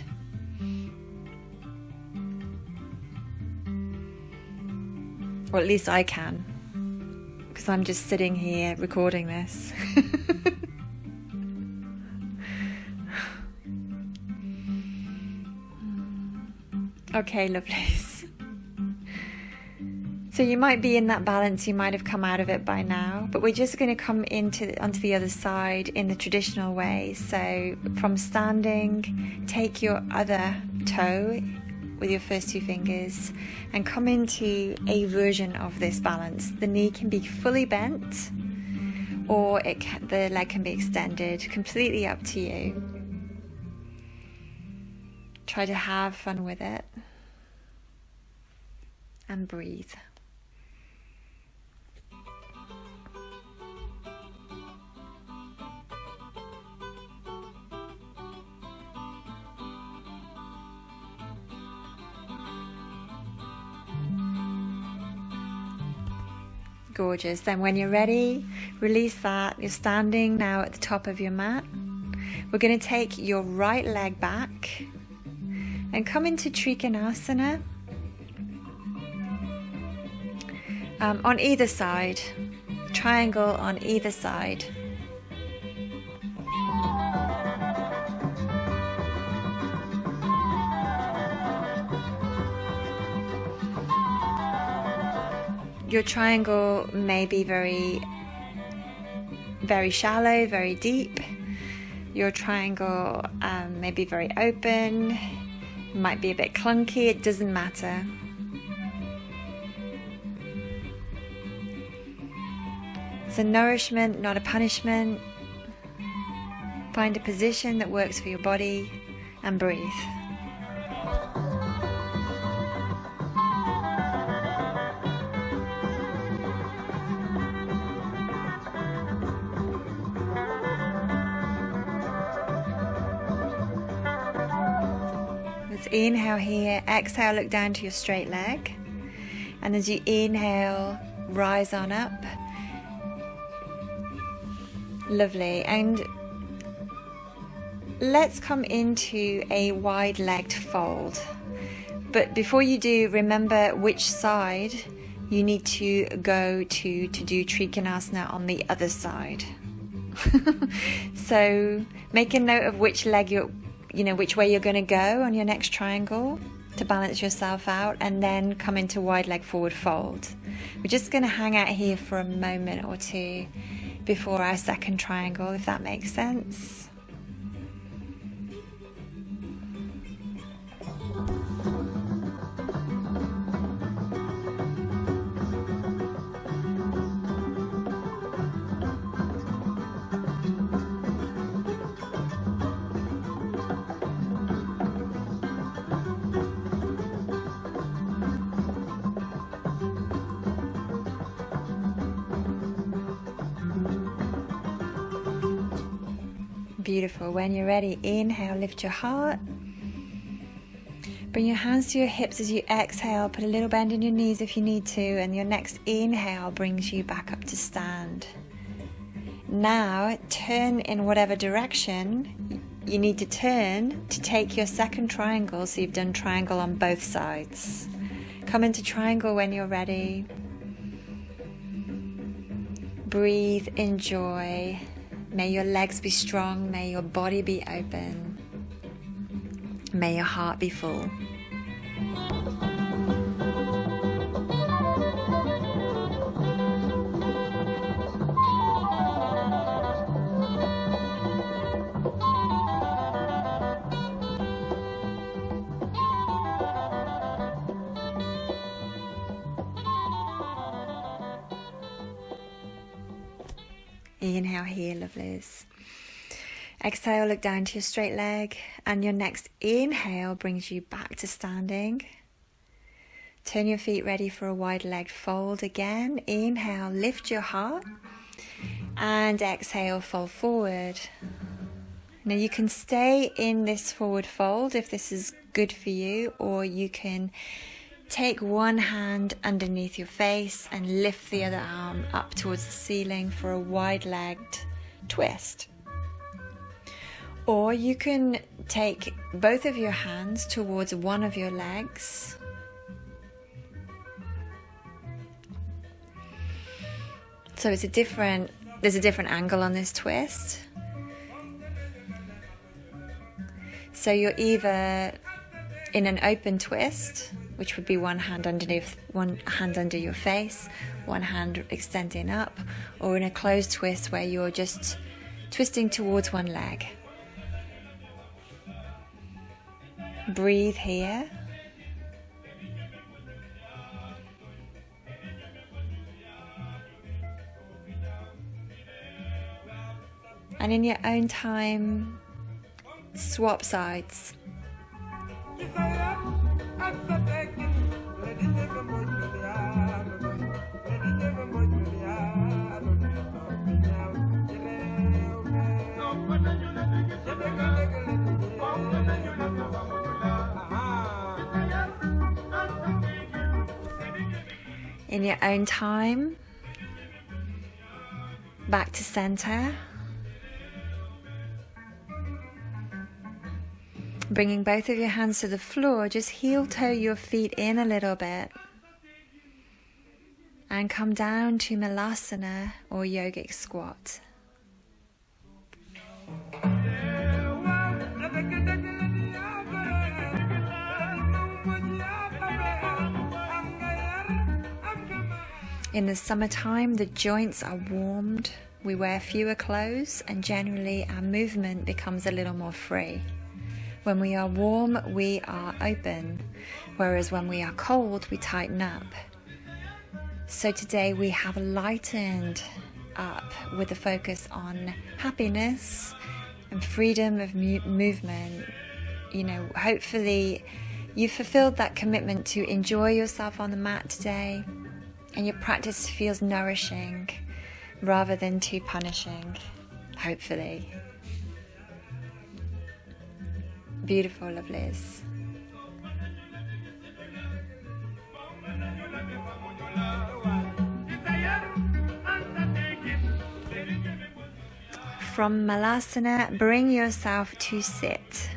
Or at least I can, because I'm just sitting here recording this. Okay, lovelies. So you might be in that balance, you might have come out of it by now, but we're just going to come onto the other side in the traditional way. So from standing, take your other toe with your first two fingers and come into a version of this balance. The knee can be fully bent or the leg can be extended, completely up to you. Try to have fun with it and breathe. Gorgeous. Then when you're ready, release that. You're standing now at the top of your mat. We're going to take your right leg back and come into Trikonasana on either side, triangle on either side. Your triangle may be very, very shallow, very deep. Your triangle may be very open, might be a bit clunky, it doesn't matter. It's a nourishment, not a punishment. Find a position that works for your body and breathe. Let's inhale here, exhale, look down to your straight leg. And as you inhale, rise on up. Lovely. And let's come into a wide-legged fold. But before you do, remember which side you need to go to do Trikonasana on the other side. So make a note of which leg which way you're going to go on your next triangle to balance yourself out, and then come into wide leg forward fold. We're just going to hang out here for a moment or two before our second triangle, if that makes sense. Beautiful. When you're ready, inhale, lift your heart. Bring your hands to your hips as you exhale. Put a little bend in your knees if you need to, and your next inhale brings you back up to stand. Now turn in whatever direction you need to turn to take your second triangle, so you've done triangle on both sides. Come into triangle when you're ready. Breathe, enjoy. May your legs be strong, may your body be open, may your heart be full. Inhale here, lovelies. Exhale, look down to your straight leg, and your next inhale brings you back to standing. Turn your feet ready for a wide leg fold again. Inhale, lift your heart, and exhale, fold forward. Now you can stay in this forward fold if this is good for you, or you can take one hand underneath your face and lift the other arm up towards the ceiling for a wide-legged twist. Or you can take both of your hands towards one of your legs. So there's a different angle on this twist. So you're either in an open twist, which would be one hand underneath, one hand under your face, one hand extending up, or in a closed twist where you're just twisting towards one leg. Breathe here. And in your own time, swap sides. In your own time, back to center. Bringing both of your hands to the floor, just heel toe your feet in a little bit. And come down to Malasana or yogic squat. In the summertime, the joints are warmed, we wear fewer clothes, and generally our movement becomes a little more free. When we are warm, we are open, whereas when we are cold, we tighten up. So today we have lightened up with a focus on happiness and freedom of movement. You know, hopefully you fulfilled that commitment to enjoy yourself on the mat today, and your practice feels nourishing rather than too punishing, hopefully. Beautiful, lovelies. From Malasana, bring yourself to sit.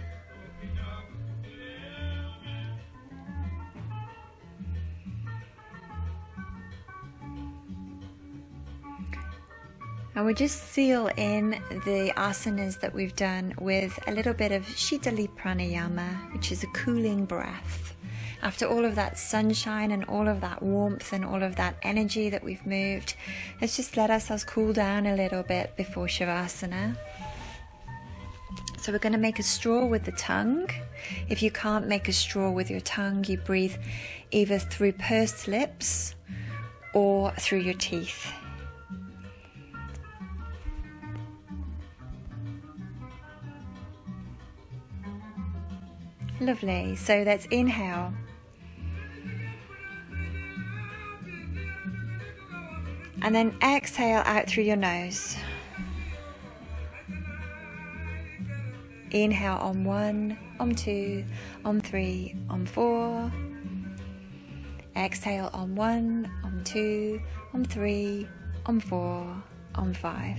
And we just seal in the asanas that we've done with a little bit of Shitali Pranayama, which is a cooling breath. After all of that sunshine and all of that warmth and all of that energy that we've moved, let's just let ourselves cool down a little bit before Shavasana. So we're going to make a straw with the tongue. If you can't make a straw with your tongue, you breathe either through pursed lips or through your teeth. Lovely. So let's inhale. And then exhale out through your nose. Inhale on 1, on 2, on 3, on 4. Exhale on 1, on 2, on 3, on 4, on 5.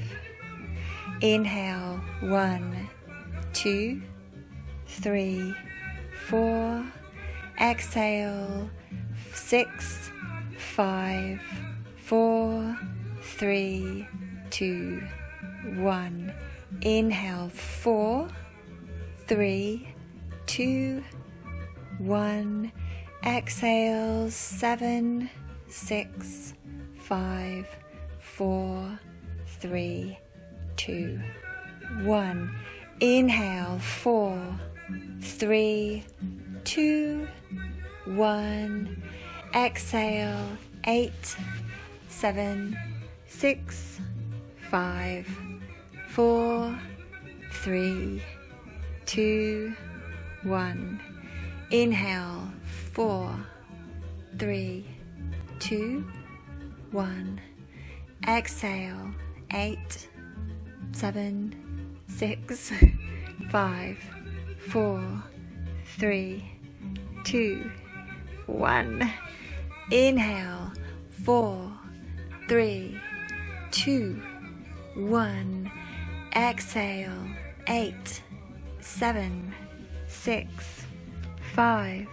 Inhale 1, 2, 3, 4. Exhale 6, 5, 4, 3, 2, 1. Inhale 4, 3, 2, 1. Exhale 7, 6, 5, 4, 3, 2, 1. Inhale 4, 3, 2, 1. Exhale 8, 7, 6, 5, 4, 3, 2, 1. Inhale, 4, 3, 2, 1. Exhale, 8, 7, 6, 5, 4, 3, 2, 1. Inhale, 4, 3, 2, 1. Exhale, 8, 7, 6, 5,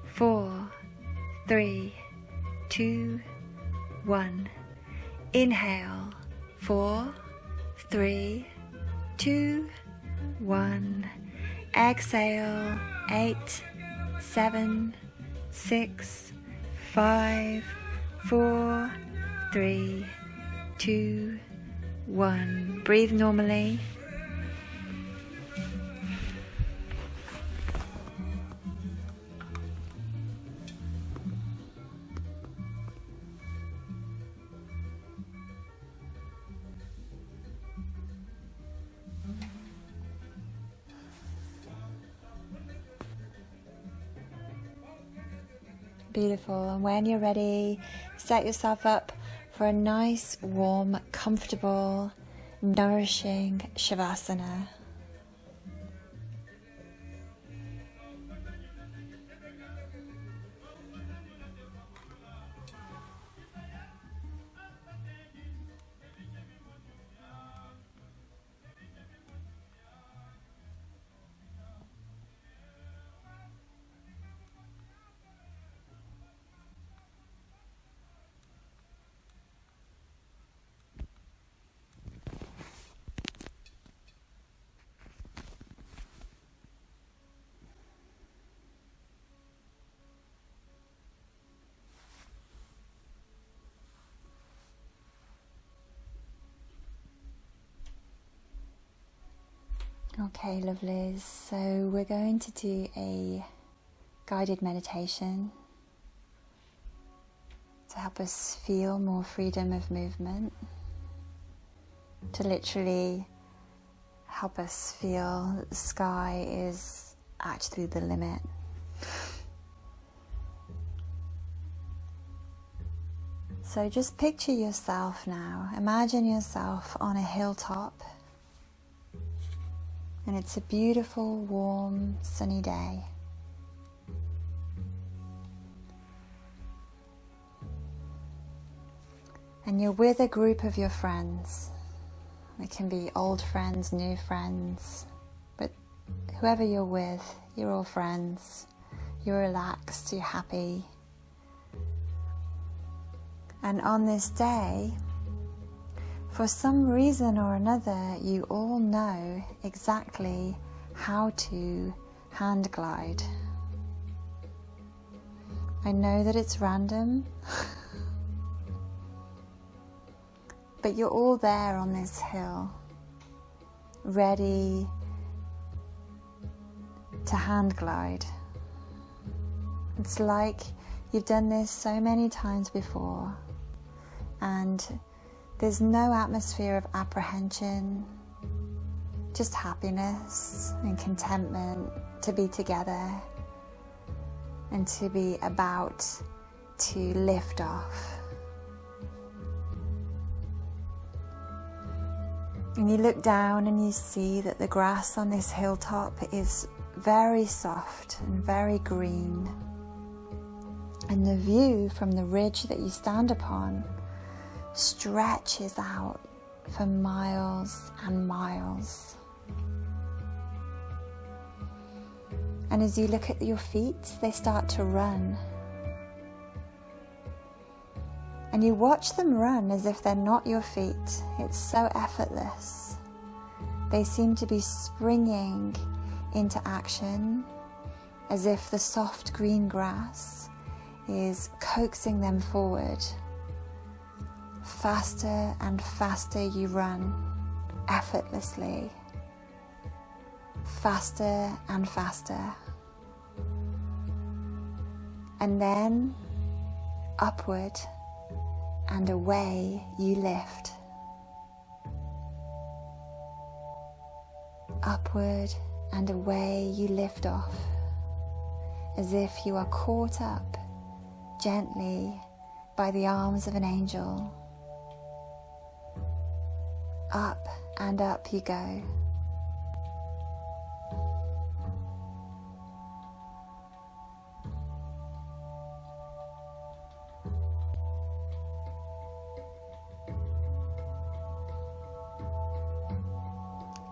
4, 3, 2, 1. Inhale, 4, 3, 2, 1. Exhale, 8, 7, 6, 5, 4, 3, 2, 1. Breathe normally. Beautiful. And when you're ready, set yourself up for a nice, warm, comfortable, nourishing shavasana. Okay, lovelies. So we're going to do a guided meditation to help us feel more freedom of movement, to literally help us feel that the sky is actually the limit. So just picture yourself now. Imagine yourself on a hilltop. And it's a beautiful, warm, sunny day. And you're with a group of your friends. It can be old friends, new friends, but whoever you're with, you're all friends. You're relaxed, you're happy. And on this day, for some reason or another, you all know exactly how to hand glide. I know that it's random, but you're all there on this hill, ready to hand glide. It's like you've done this so many times before, and there's no atmosphere of apprehension, just happiness and contentment to be together and to be about to lift off. And you look down and you see that the grass on this hilltop is very soft and very green. And the view from the ridge that you stand upon stretches out for miles and miles. And as you look at your feet, they start to run. And you watch them run as if they're not your feet. It's so effortless. They seem to be springing into action as if the soft green grass is coaxing them forward. Faster and faster you run, effortlessly. Faster and faster. And then upward and away you lift. upward and away you lift off, as if you are caught up gently by the arms of an angel. Up and up you go.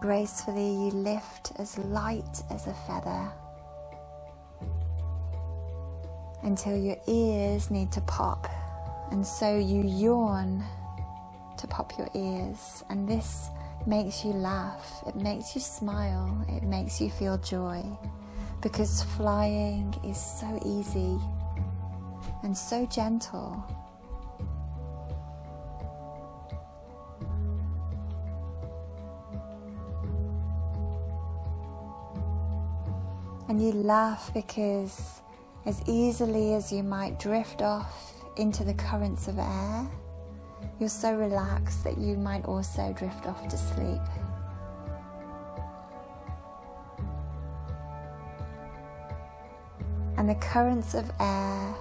Gracefully you lift as light as a feather until your ears need to pop, and so you yawn to pop your ears, and this makes you laugh, it makes you smile, it makes you feel joy, because flying is so easy and so gentle. And you laugh because as easily as you might drift off into the currents of air, you're so relaxed that you might also drift off to sleep. And the currents of air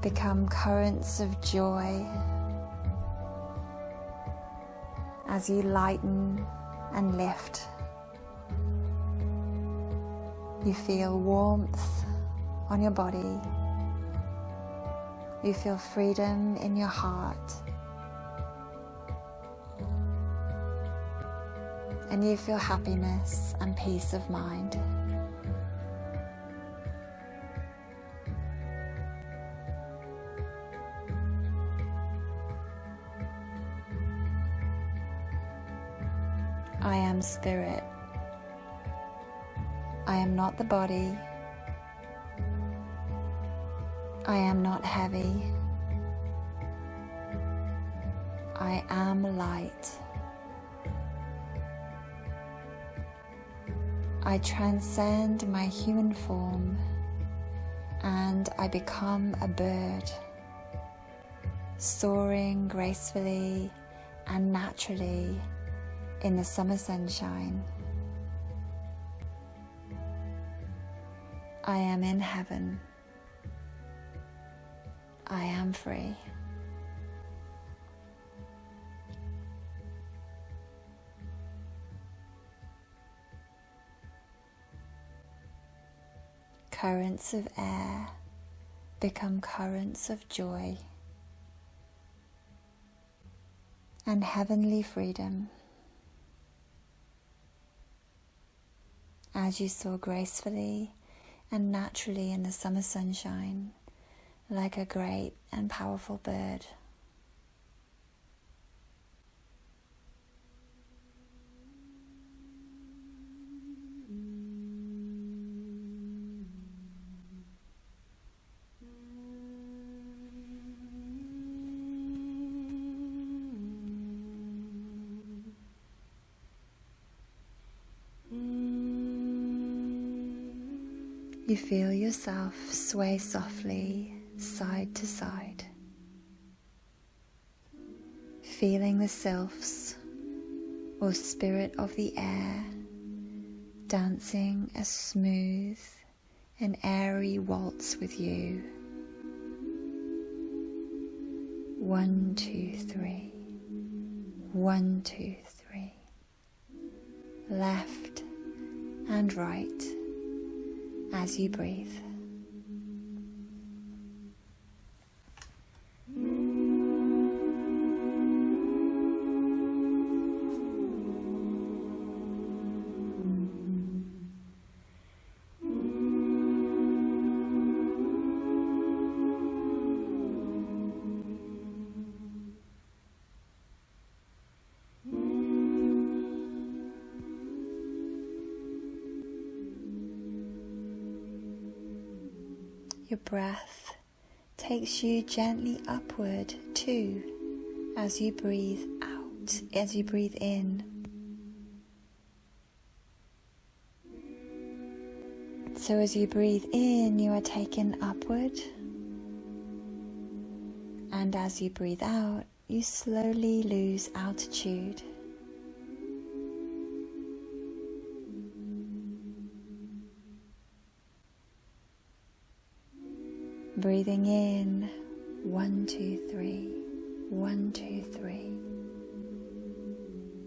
become currents of joy as you lighten and lift. You feel warmth on your body. You feel freedom in your heart. And you feel happiness and peace of mind. I am spirit. I am not the body. I am not heavy. I am light. I transcend my human form and I become a bird, soaring gracefully and naturally in the summer sunshine. I am in heaven. I am free. Currents of air become currents of joy and heavenly freedom as you soar gracefully and naturally in the summer sunshine like a great and powerful bird. You feel yourself sway softly side to side, feeling the sylphs or spirit of the air dancing a smooth and airy waltz with you. 1, 2, 3. 1, 2, 3. Left and right as you breathe. Your breath takes you gently upward too as you breathe out, as you breathe in. So as you breathe in, you are taken upward, and as you breathe out, you slowly lose altitude. Breathing in, 1, 2, 3, 1, 2, 3.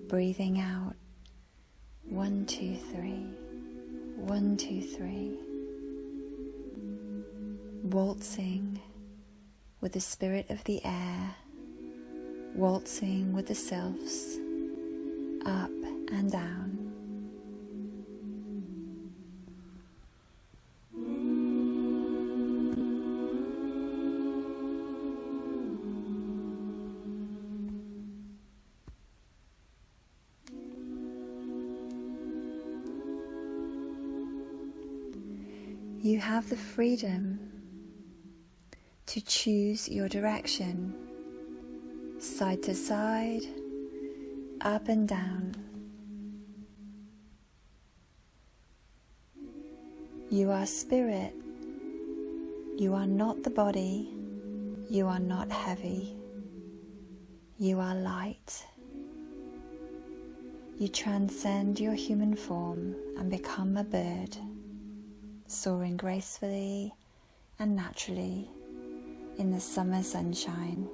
Breathing out, 1, 2, 3, 1, 2, 3. Waltzing with the spirit of the air, waltzing with the selves, up and down. You have the freedom to choose your direction, side to side, up and down. You are spirit. You are not the body. You are not heavy. You are light. You transcend your human form and become a bird, soaring gracefully and naturally in the summer sunshine.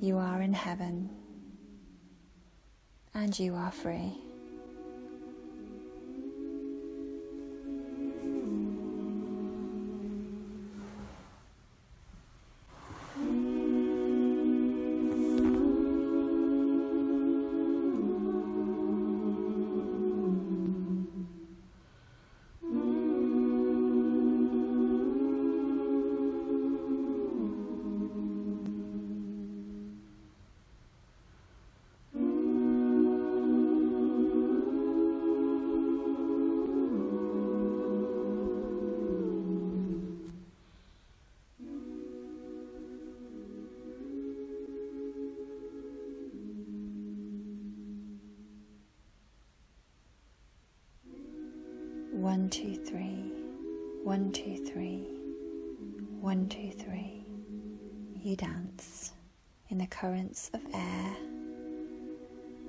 You are in heaven, and you are free. One, two, three, 1, 2, 3, 1, 2, 3. You dance in the currents of air,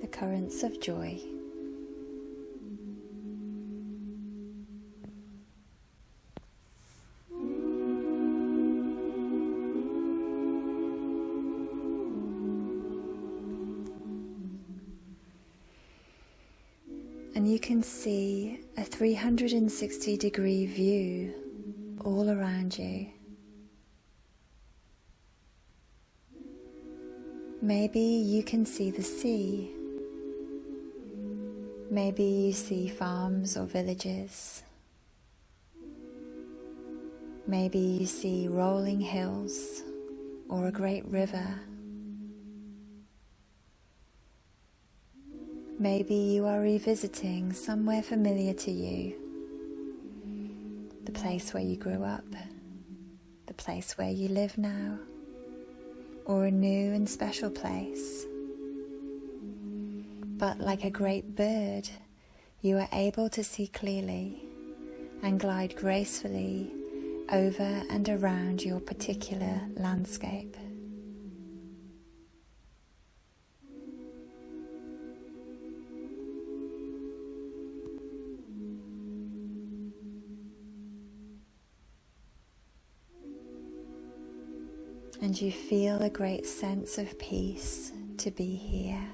the currents of joy. And you can see a 360-degree view all around you. Maybe you can see the sea. Maybe you see farms or villages. Maybe you see rolling hills or a great river. Maybe you are revisiting somewhere familiar to you, the place where you grew up, the place where you live now, or a new and special place. But like a great bird, you are able to see clearly and glide gracefully over and around your particular landscape. And you feel a great sense of peace to be here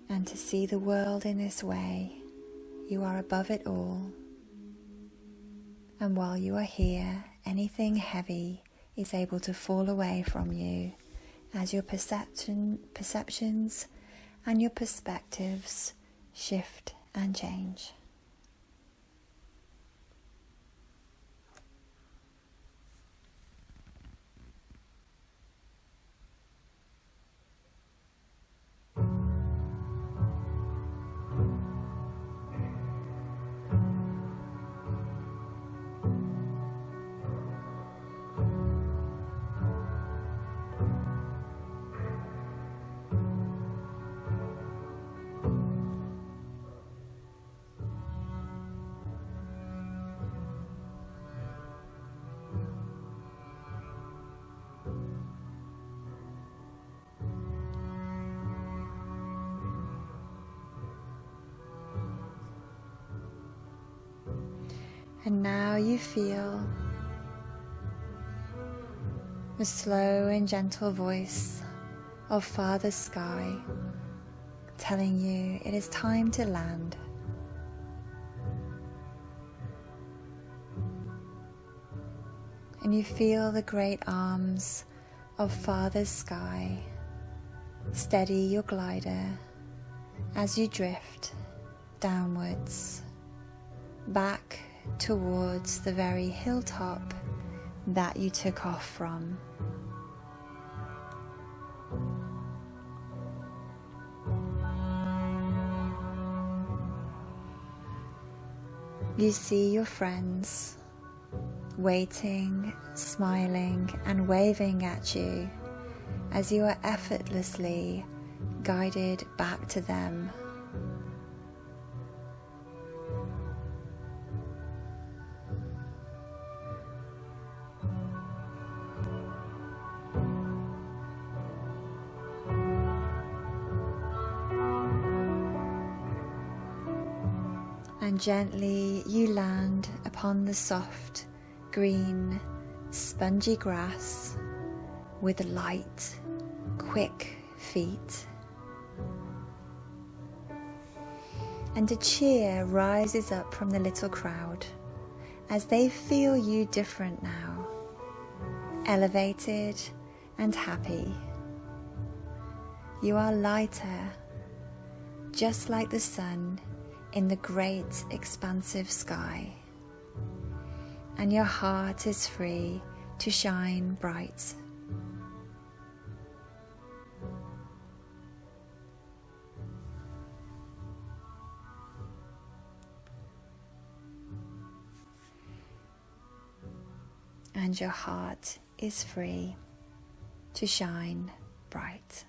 and to see the world in this way. You are above it all, and while you are here, anything heavy is able to fall away from you as your perceptions and your perspectives shift and change. And now you feel the slow and gentle voice of Father Sky telling you it is time to land. And you feel the great arms of Father Sky steady your glider as you drift downwards, back towards the very hilltop that you took off from. You see your friends waiting, smiling and waving at you as you are effortlessly guided back to them. And gently you land upon the soft, green, spongy grass with light, quick feet. And a cheer rises up from the little crowd as they feel you different now, elevated and happy. You are lighter, just like the sun in the great expansive sky, and your heart is free to shine bright. And your heart is free to shine bright.